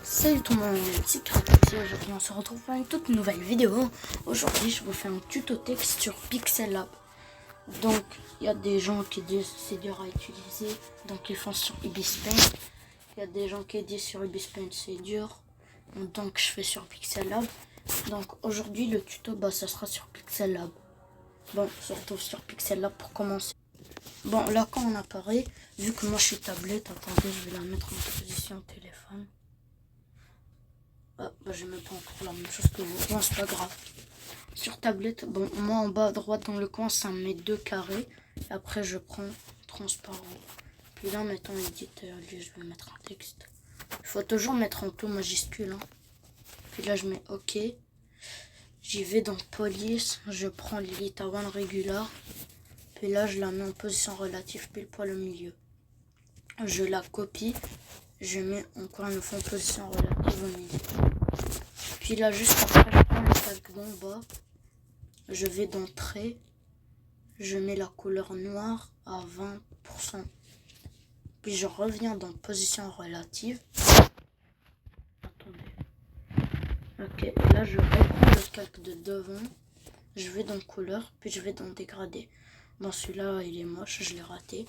Salut tout le monde, c'est Kratos et aujourd'hui on se retrouve pour une toute nouvelle vidéo. Aujourd'hui je vous fais un tuto texte sur Pixel Lab. Donc il y a des gens qui disent c'est dur à utiliser, donc ils font sur Ibis Paint. Il y a des gens qui disent sur Ibis Paint c'est dur, donc je fais sur Pixel Lab. Donc aujourd'hui le tuto ça sera sur Pixel Lab. Bon, on se retrouve sur Pixel Lab pour commencer. Bon là quand on apparaît, vu que moi je suis tablette, attendez je vais la mettre en position téléphone. Ah, bah, je mets pas encore la même chose que vous. Bon, c'est pas grave. Sur tablette, bon, moi en bas à droite dans le coin, ça me met 2 carrés. Et après, je prends transparent. Puis là, mettons éditeur, je vais mettre un texte. Il faut toujours mettre en tout majuscule. Hein. Puis là, je mets OK. J'y vais dans police. Je prends l'élite à one regular. Puis là, je la mets en position relative pile poil au milieu. Je la copie. Je mets encore une fois en position relative au milieu. Puis là, juste après, je prends le calque d'en bas. Je vais dans trait. Je mets la couleur noire à 20%. Puis je reviens dans position relative. Attendez. Ok, là je reprends le calque de devant. Je vais dans couleur, puis je vais dans dégradé. Bon, celui-là, il est moche, je l'ai raté.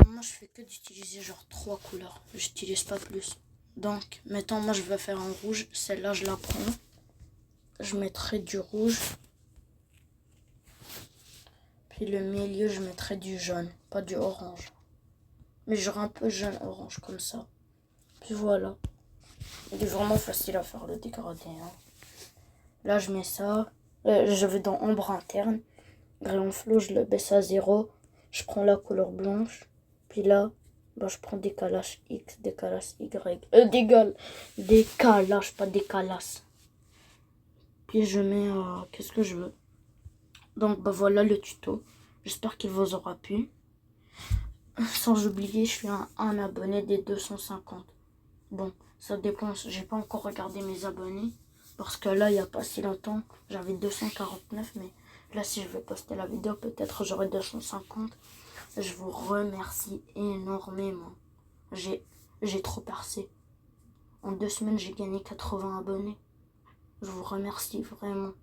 Moi, je fais que d'utiliser genre 3 couleurs. J'utilise pas plus. Donc, mettons, moi, je vais faire un rouge. Celle-là, je la prends. Je mettrai du rouge. Puis le milieu, je mettrai du jaune, pas du orange. Mais genre un peu jaune-orange, comme ça. Puis voilà. Il est vraiment facile à faire le dégradé. Hein. Là, je mets ça. Je vais dans ombre interne. Rayon flow, je le baisse à 0. Je prends la couleur blanche. Puis là, bah, je prends décalage X, décalage Y. Décalage, pas décalage. Puis je mets... qu'est-ce que je veux. Donc, bah voilà le tuto. J'espère qu'il vous aura plu. Sans oublier, je suis un abonné des 250. Bon, ça dépend. J'ai pas encore regardé mes abonnés. Parce que là, il n'y a pas si longtemps, j'avais 249. Mais là, si je vais poster la vidéo, peut-être j'aurai 250. Je vous remercie énormément. J'ai trop percé. En 2 semaines, j'ai gagné 80 abonnés. Je vous remercie vraiment.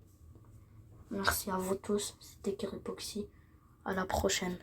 Merci à vous tous. C'était Kiripoxy. À la prochaine.